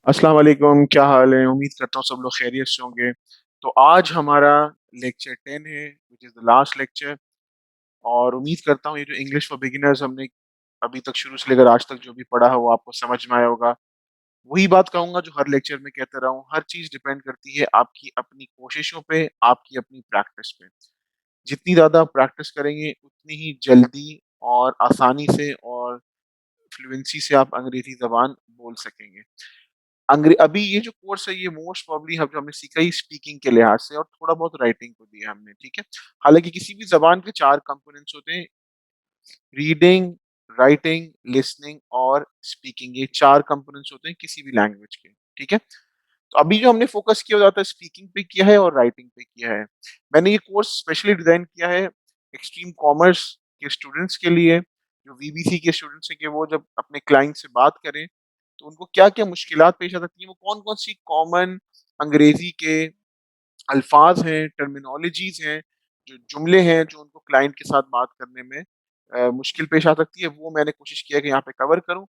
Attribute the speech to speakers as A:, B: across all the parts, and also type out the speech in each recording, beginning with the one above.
A: अस्सलाम वालेकुम, क्या हाल है? उम्मीद करता हूँ सब लोग खैरियत से होंगे। तो आज हमारा लेक्चर 10 है, which is the last lecture. और उम्मीद करता हूँ ये जो इंग्लिश फॉर बिगिनर्स हमने अभी तक शुरू से लेकर आज तक जो भी पढ़ा है वो आपको समझ में आया होगा। वही बात कहूँगा जो हर लेक्चर में कहता रहा हूँ, हर चीज़ डिपेंड करती है आपकी अपनी कोशिशों पे, आपकी अपनी प्रैक्टिस पे। जितनी ज़्यादा आप प्रैक्टिस करेंगे, उतनी ही जल्दी और आसानी से और फ्लुएंसी से आप अंग्रेज़ी ज़बान बोल सकेंगे। अभी ये जो कोर्स है ये मोस्ट प्रोबब्ली हम जो हमने सीखा ही स्पीकिंग के लिहाज से और थोड़ा बहुत राइटिंग को दिया हमने, ठीक है। हालांकि किसी भी जबान के चार कंपोनेंट्स होते हैं: रीडिंग, राइटिंग, लिसनिंग और स्पीकिंग। ये चार कंपोनेंट्स होते हैं किसी भी लैंग्वेज के, ठीक है। तो अभी जो हमने फोकस किया जाता है स्पीकिंग पे किया है और राइटिंग पे किया है। मैंने ये कोर्स स्पेशली डिजाइन किया है एक्सट्रीम कॉमर्स के स्टूडेंट्स के लिए, जो वीबीसी के स्टूडेंट्स हैं, कि वो जब अपने क्लाइंट से बात करें तो उनको क्या-क्या मुश्किलात पेश आ सकती हैं, वो कौन-कौन सी कॉमन अंग्रेजी के अल्फाज हैं, टर्मिनोलॉजीज़ हैं, जो जुमले हैं, जो उनको क्लाइंट के साथ बात करने में मुश्किल पेश आ सकती है, वो मैंने कोशिश किया कि यहाँ पे कवर करूँ।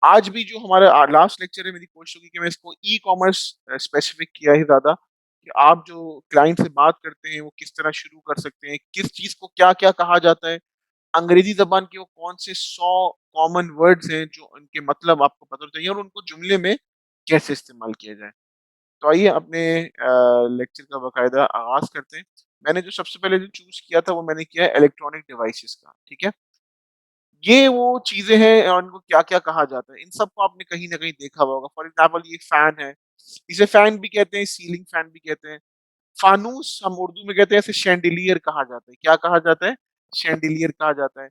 A: आज भी जो हमारा लास्ट लेक्चर है, मेरी कोशिश होगी कि मैं इसको ई-कॉमर्स स्पेसिफिक किया है ज़्यादा, कि आप जो क्लाइंट से बात करते हैं, वो किस तरह शुरू कर सकते हैं, किस चीज़ को क्या-क्या कहा जाता है, अंग्रेज़ी ज़बान के वो कौन से 100 कॉमन वर्ड्स हैं, जो उनके मतलब आपको पता होना चाहिए और उनको जुमले में कैसे इस्तेमाल किया जाए। तो आइए अपने लेक्चर का बाकायदा आगाज़ करते हैं। मैंने जो सबसे पहले जो चूज़ किया था, वो मैंने किया है इलेक्ट्रॉनिक डिवाइसेज़ का, ठीक है? ये वो चीज़ें हैं और उनको क्या-क्या कहा जाता है, इन सबको आपने कहीं न कहीं देखा हुआ होगा। फॉर एग्ज़ाम्पल ये फैन है, इसे फैन भी कहते हैं, सीलिंग फैन भी कहते हैं। फानूस हम उर्दू में कहते हैं, इसे शैंडिलियर कहा जाता है। क्या कहा जाता है? शैंडिलियर कहा जाता है।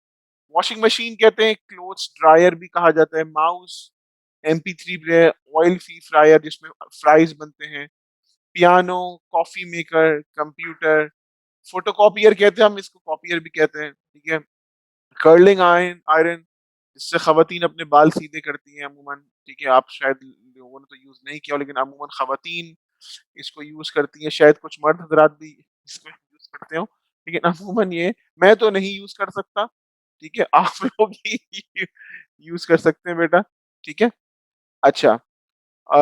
A: वॉशिंग मशीन कहते हैं, क्लोथ्स ड्रायर भी कहा जाता है, mouse, MP3 player, oil free fryer जिसमें फ्राइज़ बनते हैं, piano, coffee maker, computer, photocopier कहते हैं हम इसको, कॉपियर भी कहते हैं, ठीक है? कर्लिंग आयरन आयरन जिससे ख़वातीन अपने बाल सीधे करती हैं अमूमन, ठीक है? आप शायद लोगों ने तो यूज़ नहीं किया हो, लेकिन अमूमन ख़वातीन इसको यूज़ करती हैं, शायद कुछ मर्द हज़रात भी इसको यूज़ करते हो, लेकिन अमूमन ये मैं तो नहीं यूज़ कर सकता, ठीक है? आप लोग ही यूज़ कर सकते हैं बेटा, ठीक है? अच्छा, अ,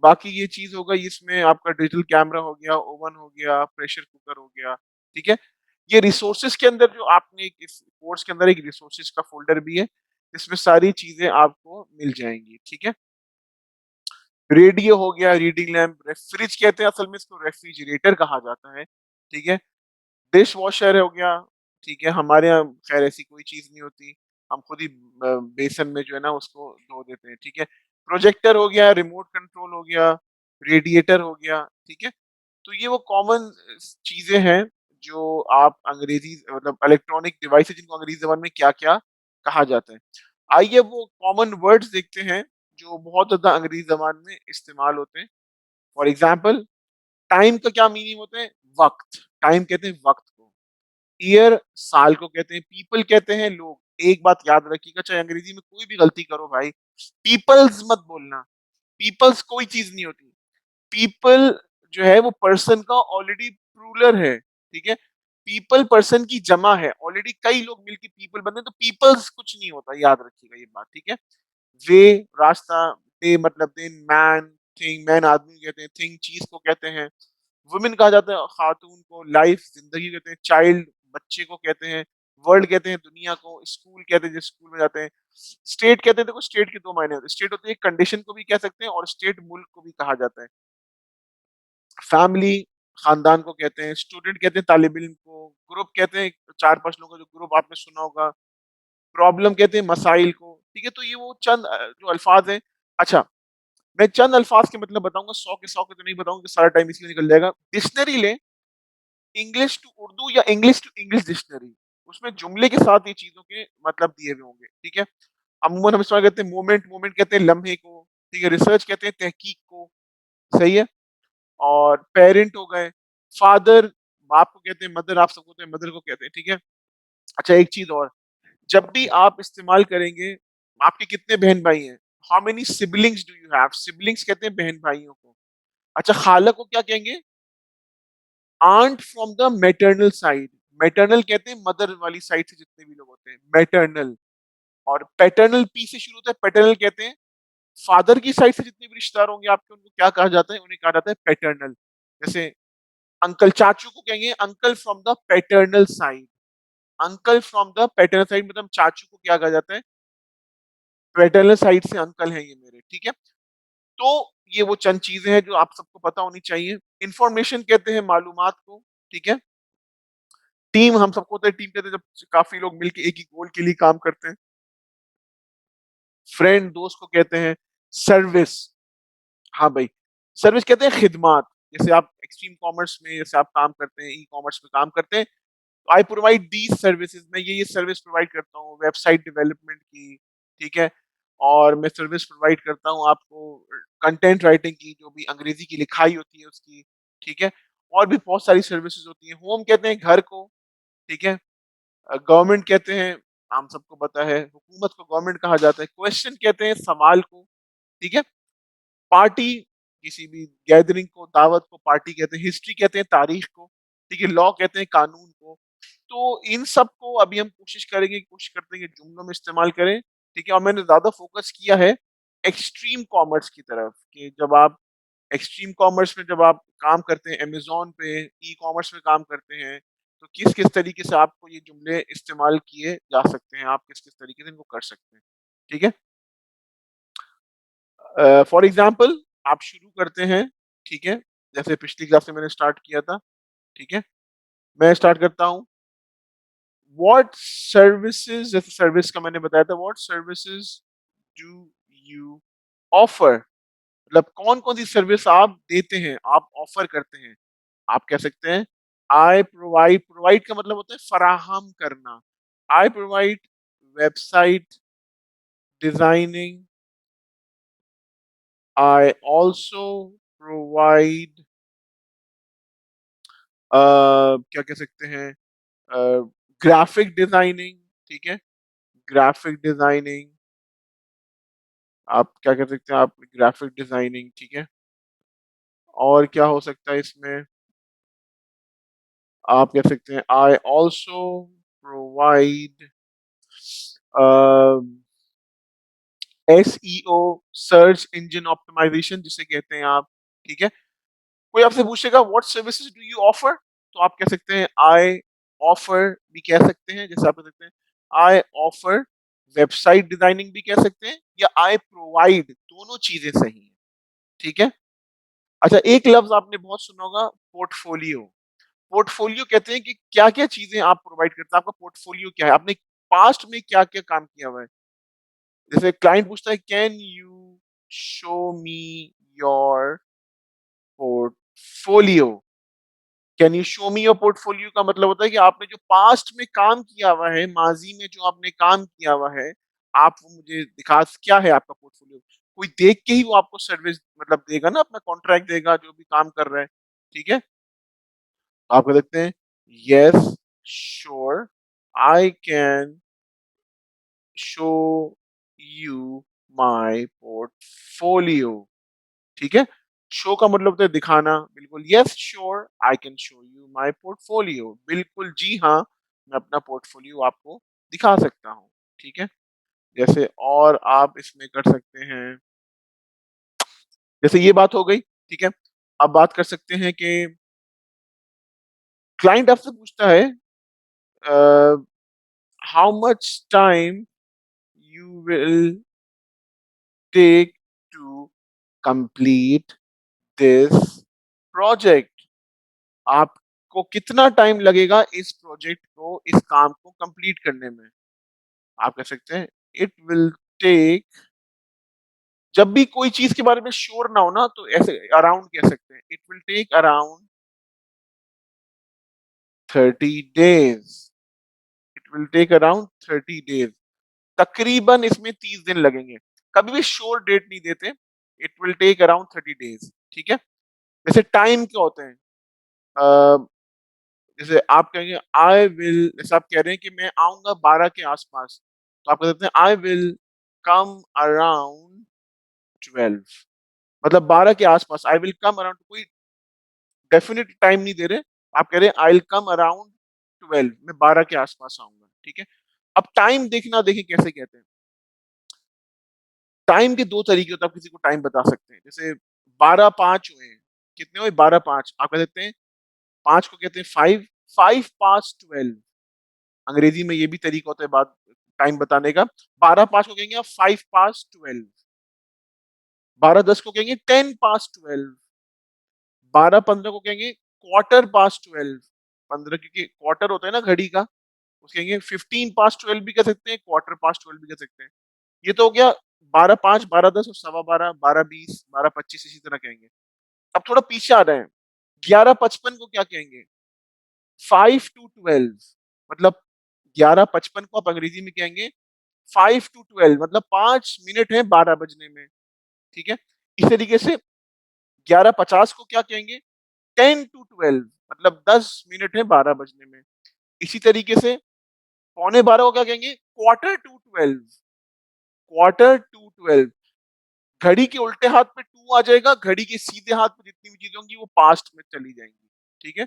A: बाकी ये चीज़ हो गई, इसमें आपका डिजिटल कैमरा हो गया, ओवन हो गया, प्रेशर कुकर हो गया, ठीक है? ये रिसोर्सेज़ के अंदर जो आपने इस कोर्स के अंदर एक रिसोर्सेज़ का फ़ोल्डर भी है, इसमें सारी चीज़ें आपको मिल जाएँगी, ठीक है? रेडियो हो गया, रीडिंग लैंप, फ्रिज कहते हैं, असल में इसको रेफ्रिजरेटर कहा जाता है, ठीक है? डिश वॉशर हो गया, ठीक है? हमारे यहाँ ख़ैर ऐसी कोई चीज़ नहीं होती, हम खुद ही बेसन में जो है ना उसको धो देते हैं, ठीक है? प्रोजेक्टर हो गया, रिमोट कंट्रोल हो गया, रेडिएटर हो गया, ठीक है? तो ये वो कॉमन चीज़ें हैं जो आप अंग्रेज़ी मतलब इलेक्ट्रॉनिक डिवाइसेज़ जिनको अंग्रेज़ी ज़बान में क्या-क्या कहा जाता है। आइए वो कॉमन वर्ड्स देखते हैं जो बहुत ज़्यादा अंग्रेज़ी ज़बान में इस्तेमाल होते हैं। फॉर एग्ज़ाम्पल, टाइम का क्या मीनिंग होता है? वक़्त, टाइम कहते हैं वक़्त को। ईयर साल को कहते हैं, पीपल कहते हैं लोग। एक बात याद रखिएगा, चाहे अंग्रेज़ी में कोई भी गलती करो भाई, पीपल्स मत बोलना, पीपल्स कोई चीज़ नहीं होती। पीपल जो है वो पर्सन का ऑलरेडी प्लूरल है, ठीक है? पीपल पर्सन की जमा है, ऑलरेडी कई लोग मिलके पीपल बने, तो पीपल्स कुछ नहीं होता, याद रखिएगा ये बात, ठीक है? वे रास्ता, डे मतलब दिन, मैन थिंग, मैन आदमी कहते हैं, थिंग चीज़ को कहते हैं, वुमेन कहा जाता है खातून को, लाइफ जिंदगी कहते हैं, चाइल्ड बच्चे को कहते हैं, वर्ल्ड कहते हैं दुनिया को, स्कूल कहते हैं जिस स्कूल में जाते हैं, स्टेट कहते हैं। देखो स्टेट के दो मायने होते हैं, स्टेट होते हैं कंडीशन को भी कह सकते हैं और स्टेट मुल्क को भी कहा जाता है। फैमिली खानदान को कहते हैं, स्टूडेंट कहते हैं तालिब इल्म को, ग्रुप कहते हैं 4-5 लोगों का जो ग्रुप आपने सुना होगा, प्रॉब्लम कहते हैं मसाइल को, ठीक है? तो ये वो चंद जो अल्फाज हैं। अच्छा, मैं चंद अल्फाज के मतलब बताऊंगा, 100 के 100 के तो नहीं बताऊंगा कि सारा टाइम इसलिए निकल जाएगा। डिक्शनरी ले, इंग्लिश टू उर्दू या इंग्लिश टू इंग्लिश डिक्शनरी, उसमें जुमले के साथ ये चीजों के मतलब दिए हुए होंगे, ठीक है? अमूमन हम इस्तेमाल करते हैं मोमेंट, मोमेंट कहते हैं लम्हे को, ठीक है? रिसर्च कहते हैं तहकीक को, सही है? और पेरेंट हो गए, फादर बाप को कहते हैं, मदर आप सबको होते हैं, मदर को कहते हैं, ठीक है? अच्छा, एक चीज और, जब भी आप इस्तेमाल करेंगे, आपके कितने बहन भाई हैं? How many siblings do you have? Siblings कहते हैं बहन भाइयों को। अच्छा, खाला को क्या कहेंगे? Aunt from the maternal side. Maternal कहते हैं मदर वाली साइड से जितने भी लोग होते हैं, मैटरनल। और पैटर्नल पी से शुरू होता है, पैटर्नल कहते हैं फादर की साइड से जितने भी रिश्तेदार होंगे आपके, उनको क्या कहा जाता है? उन्हें कहा जाता है पैटर्नल। जैसे अंकल, चाचू को कहेंगे uncle from the paternal side. Uncle from the paternal side मतलब चाचू को क्या कहा जाता है? पैटर्नल साइड से अंकल हैं ये मेरे, ठीक है? तो ये वो चंद चीजें हैं जो आप सबको पता होनी चाहिए। इंफॉर्मेशन कहते हैं मालूमात को, ठीक है? टीम हम सबको होता है, टीम कहते हैं जब काफी लोग मिलके एक ही गोल के लिए काम करते हैं। फ्रेंड, दोस्त को कहते हैं सर्विस। हाँ भाई, सर्विस कहते हैं खिदमात। जैसे आप एक्सट्रीम कॉमर्स में जैसे आप काम करते हैं, ई कॉमर्स में काम करते हैं, आई प्रोवाइड दीज सर्विसेज, मैं ये सर्विस प्रोवाइड करता हूँ वेबसाइट डेवलपमेंट की, ठीक है? और मैं सर्विस प्रोवाइड करता हूँ आपको कंटेंट राइटिंग की, जो भी अंग्रेजी की लिखाई होती है उसकी, ठीक है? और भी बहुत सारी सर्विसेज होती हैं। होम कहते हैं घर को, ठीक है? गवर्नमेंट कहते हैं, हम सबको पता है हुकूमत को गवर्नमेंट कहा जाता है। क्वेश्चन कहते हैं सवाल को, ठीक है? पार्टी, किसी भी गैदरिंग को, दावत को पार्टी कहते हैं। हिस्ट्री कहते हैं तारीख को, ठीक है? लॉ कहते हैं कानून को। तो इन सब को अभी हम कोशिश करते हैं कि जुमलों में इस्तेमाल करें, ठीक है? और मैंने ज्यादा फोकस किया है एक्सट्रीम कॉमर्स की तरफ, कि जब आप एक्सट्रीम कॉमर्स में जब आप काम करते हैं, अमेज़न पे ई कॉमर्स में काम करते हैं, तो किस-किस तरीके से आपको ये जुमले इस्तेमाल किए जा सकते हैं, आप किस-किस तरीके से इनको कर सकते हैं, ठीक है? फॉर एग्ज़ाम्पल आप शुरू करते हैं, ठीक है? जैसे पिछली क्लास में मैंने स्टार्ट किया था, ठीक है? मैं स्टार्ट करता हूँ, व्हाट सर्विसेज़, जैसे सर्विस का मैंने बताया था, what services do you offer? मतलब कौन-कौन सी सर्विस आप देते हैं, आप ऑफर करते हैं? आप कह सकते हैं आई प्रोवाइड, प्रोवाइड का मतलब होता है फराहम करना। I provide website designing, I also provide, क्या कह सकते हैं, ग्राफिक डिजाइनिंग, ठीक है? ग्राफिक डिजाइनिंग, आप क्या कर सकते हैं, आप ग्राफिक डिजाइनिंग, ठीक है? और क्या हो सकता है इसमें? आप कह सकते हैं I also provide SEO, search engine optimisation जिसे कहते हैं आप, ठीक है? कोई आपसे पूछेगा what services do you offer, तो आप कह सकते हैं आई ऑफर, भी कह सकते हैं, जैसे आप कह सकते हैं आई ऑफर वेबसाइट डिजाइनिंग, भी कह सकते हैं, या आई प्रोवाइड, दोनों चीजें सही हैं, ठीक है? अच्छा, एक लफ्ज आपने बहुत सुना होगा, पोर्टफोलियो। पोर्टफोलियो कहते हैं कि क्या क्या चीजें आप प्रोवाइड करते हैं, आपका पोर्टफोलियो क्या है, आपने पास्ट में क्या क्या काम किया हुआ है। जैसे क्लाइंट पूछता है can you show me your portfolio, can you show me your portfolio का मतलब होता है कि आपने जो पास्ट में काम किया हुआ है, माजी में जो आपने काम किया हुआ है, आप वो मुझे दिखा, क्या है आपका पोर्टफोलियो? कोई देख के ही वो आपको सर्विस मतलब देगा ना, अपना कॉन्ट्रैक्ट देगा जो भी काम कर रहा है, ठीक है? आप कह सकते हैं yes sure I can show you my portfolio, ठीक है? शो का मतलब होता है दिखाना, बिल्कुल, yes sure I can show you my portfolio, बिल्कुल जी हाँ, मैं अपना पोर्टफोलियो आपको दिखा सकता हूँ, ठीक है? जैसे और आप इसमें कर सकते हैं, जैसे ये बात हो गई, ठीक है? अब बात कर सकते हैं कि क्लाइंट आपसे पूछता है how much time you will take to complete this project, आपको कितना टाइम लगेगा इस प्रोजेक्ट को, इस काम को कंप्लीट करने में? आप कह सकते हैं इट विल टेक, जब भी कोई चीज के बारे में श्योर ना हो ना, तो ऐसे अराउंड कह सकते हैं, it will take around 30 days, it will take around 30 days, तकरीबन इसमें 30 दिन लगेंगे। कभी भी श्योर डेट नहीं देते, it will take around 30 days, ठीक है? जैसे टाइम क्या होते हैं, अ, जैसे आप कहेंगे आई विल, जैसे आप कह रहे हैं कि मैं आऊंगा 12 के आसपास, तो आप कह सकते हैं आई विल कम अराउंड 12, मतलब 12 के आसपास, आई विल कम अराउंड, कोई डेफिनेट टाइम नहीं दे रहे, आप कह रहे हैं आई विल कम अराउंड 12, मैं 12 के आसपास आऊंगा, ठीक है? अब टाइम देखना, देखिए कैसे कहते हैं, टाइम के 2 तरीके होते हैं, आप किसी को टाइम बता सकते हैं। जैसे 12-5 हुए हैं, कितने हुए? 12-5 आप कह सकते हैं 5 को कहते हैं 5, 5 पास्ट 12। अंग्रेजी में ये भी तरीका होता है बात टाइम बताने का। 12-5 को कहेंगे आप 5 पास्ट 12, 12-10 को कहेंगे 10 पास्ट 12, 12-15 को कहेंगे क्वार्टर पास्ट 12, 15 क्योंकि क्वार्टर होता है ना घड़ी का, उसको कहेंगे 15 पास्ट 12 भी कह सकते हैं, क्वार्टर पास्ट 12 भी कह सकते हैं। ये तो हो गया 12-5, 12-10 और सवा 12, 12-20, 12-25 इसी तरह कहेंगे। अब थोड़ा पीछे आ रहे हैं, 11-55 को क्या कहेंगे? 5 टू 12, मतलब 11-55 को आप अंग्रेजी में कहेंगे 5 टू 12, मतलब 5 मिनट है 12 बजने में, ठीक है? इस तरीके से 11:50 को क्या कहेंगे? 10 टू 12, मतलब 10 मिनट है 12 बजने में। इसी तरीके से पौने 12 को क्या कहेंगे? Quarter to 12, quarter to 12। घड़ी के उल्टे हाथ पे 2 आ जाएगा, घड़ी के सीधे हाथ पे जितनी भी चीजें होंगी वो पास्ट में चली जाएंगी, ठीक है?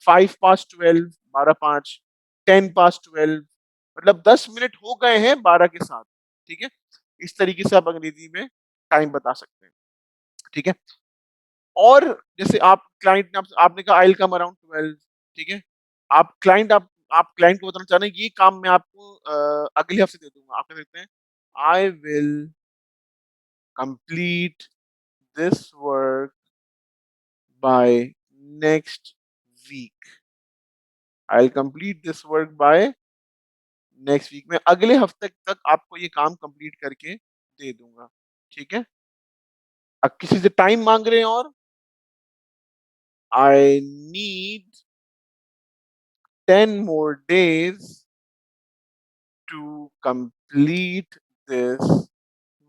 A: 5 पास्ट 12, 12:05, 10 पास्ट 12, मतलब 10 मिनट हो गए हैं 12 के साथ, ठीक है? इस तरीके से आप अंग्रेजी में टाइम बता सकते हैं, ठीक है? और जैसे आप क्लाइंट ने आपने कहा आई विल कम अराउंड 12, ठीक है? आप क्लाइंट को बताना चाह रहे हैं ये काम मैं आपको अगले हफ्ते दे दूंगा। आप कह सकते हैं I will complete this work by next week. I will complete this work by next week में, अगले हफ्ते तक आपको ये काम कंप्लीट करके दे दूंगा, ठीक है? अब किसी से टाइम मांग रहे हैं और I need 10 more days to complete this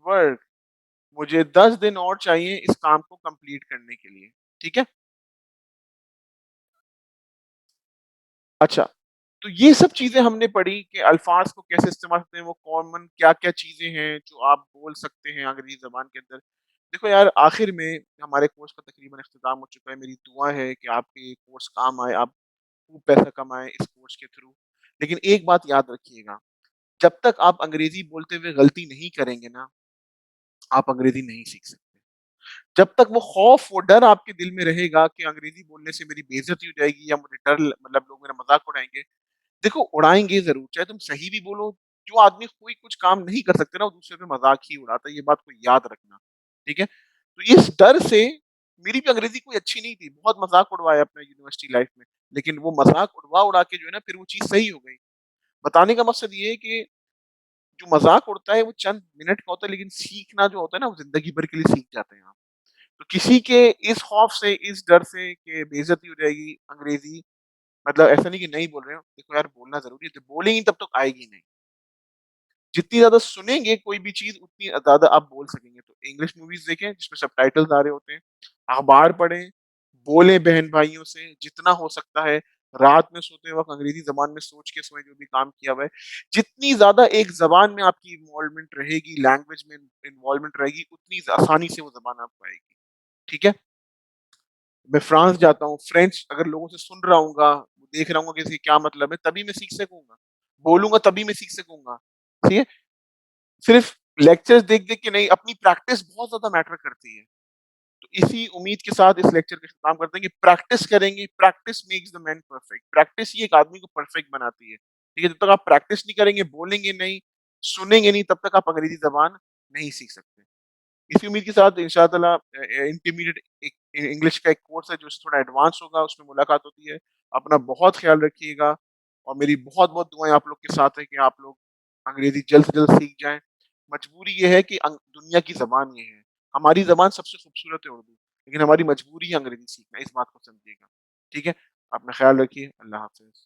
A: work. मुझे 10 दिन और चाहिए इस काम को कंप्लीट करने के लिए, ठीक है? अच्छा, तो ये सब चीजें हमने पढ़ी कि अल्फाज को कैसे इस्तेमाल करते हैं, वो कॉमन क्या-क्या चीजें हैं जो आप बोल सकते हैं अंग्रेजी ज़बान के अंदर। देखो यार, आखिर में हमारे कोर्स का तकरीबन इख्तिताम हो चुका है। मेरी दुआ है कि आपके ये कोर्स काम आए, आप खूब पैसा कमाएँ इस कोर्स के थ्रू। लेकिन एक बात याद रखिएगा, जब तक आप अंग्रेजी बोलते हुए गलती नहीं करेंगे ना, आप अंग्रेजी नहीं सीख सकते। जब तक वो खौफ, वो डर आपके दिल में रहेगा कि अंग्रेजी बोलने से मेरी बेइज्जती हो जाएगी या मुझे मतलब लोग मेरा मज़ाक उड़ाएँगे। देखो, उड़ाएँगे ज़रूर, चाहे तुम सही भी बोलो, जो आदमी कोई कुछ काम नहीं कर सकते ना, वो दूसरे पे मज़ाक ही उड़ाता है, ये बात को याद रखना, ठीक है? तो इस डर से मेरी भी अंग्रेज़ी कोई अच्छी नहीं थी, बहुत मज़ाक उड़वाया अपने यूनिवर्सिटी लाइफ़ में, लेकिन वो मज़ाक उड़वा-उड़ा के जो है ना, फिर वो चीज़ सही हो गई। बताने का मकसद ये है कि जो मज़ाक उड़ता है, वो चंद मिनट का होता है, लेकिन सीखना जो होता है ना, वो ज़िंदगी भर के लिए सीख जाते हैं आप। तो किसी के इस खौफ से, इस डर से कि बेइज्जती हो जाएगी अंग्रेज़ी, मतलब ऐसा नहीं कि नहीं बोल रहे हो, देखो यार बोलना ज़रूरी है, जब बोलेंगी तब तक आएगी नहीं। जितनी ज़्यादा सुनेंगे कोई भी चीज़ उतनी ज़्यादा आप बोल सकेंगे। तो इंग्लिश मूवीज़ देखें जिसमें सबटाइटल्स आ रहे होते हैं, अखबार पढ़ें, बोलें बहन-भाइयों से जितना हो सकता है, रात में सोते वक़्त अंग्रेज़ी ज़बान में सोच के सोएँ जो भी काम किया हुआ है। जितनी ज़्यादा एक ज़बान में आपकी इन्वॉल्वमेंट रहेगी, लैंग्वेज में इन्वॉल्वमेंट रहेगी, उतनी आसानी से वो ज़बान आपको आएगी। ठीक है? मैं फ्रांस जाता हूँ, फ्रेंच अगर लोगों से सुन रहा हूँगा, देख रहा हूँगा कि इसके क्या मतलब है, तभी मैं सीख सकूँगा। बोलूँगा तभी मैं सीख सकूँगा। ठीक है? सिर्फ लेक्चर्स देख-देख के नहीं, अपनी प्रैक्टिस बहुत ज़्यादा मैटर करती है। तो इसी उम्मीद के साथ इस लेक्चर का इख्तिताम करते हैं कि प्रैक्टिस करेंगे, practice makes the man perfect. Practice ही एक आदमी को परफेक्ट बनाती है। ठीक है? जब तक आप प्रैक्टिस नहीं करेंगे, बोलेंगे नहीं, सुनेंगे नहीं, तब तक आप अंग्रेज़ी ज़बान नहीं सीख सकते। इसी उम्मीद के साथ इंशाअल्लाह इंटरमीडिएट एक इंग्लिश का एक कोर्स है जो थोड़ा एडवांस होगा, उसमें मुलाकात होती है। अपना बहुत ख्याल रखिएगा और मेरी बहुत-बहुत दुआएँ आप लोग के साथ है कि आप लोग अंग्रेज़ी जल्द से जल्द सीख जाएँ। मजबूरी ये है कि दुनिया की ज़बान ये है। हमारी ज़बान सबसे खूबसूरत है उर्दू, लेकिन हमारी मजबूरी है अंग्रेज़ी सीखना, इस बात को समझिएगा। ठीक है? अपना ख्याल रखिए। अल्लाह हाफ़िज़।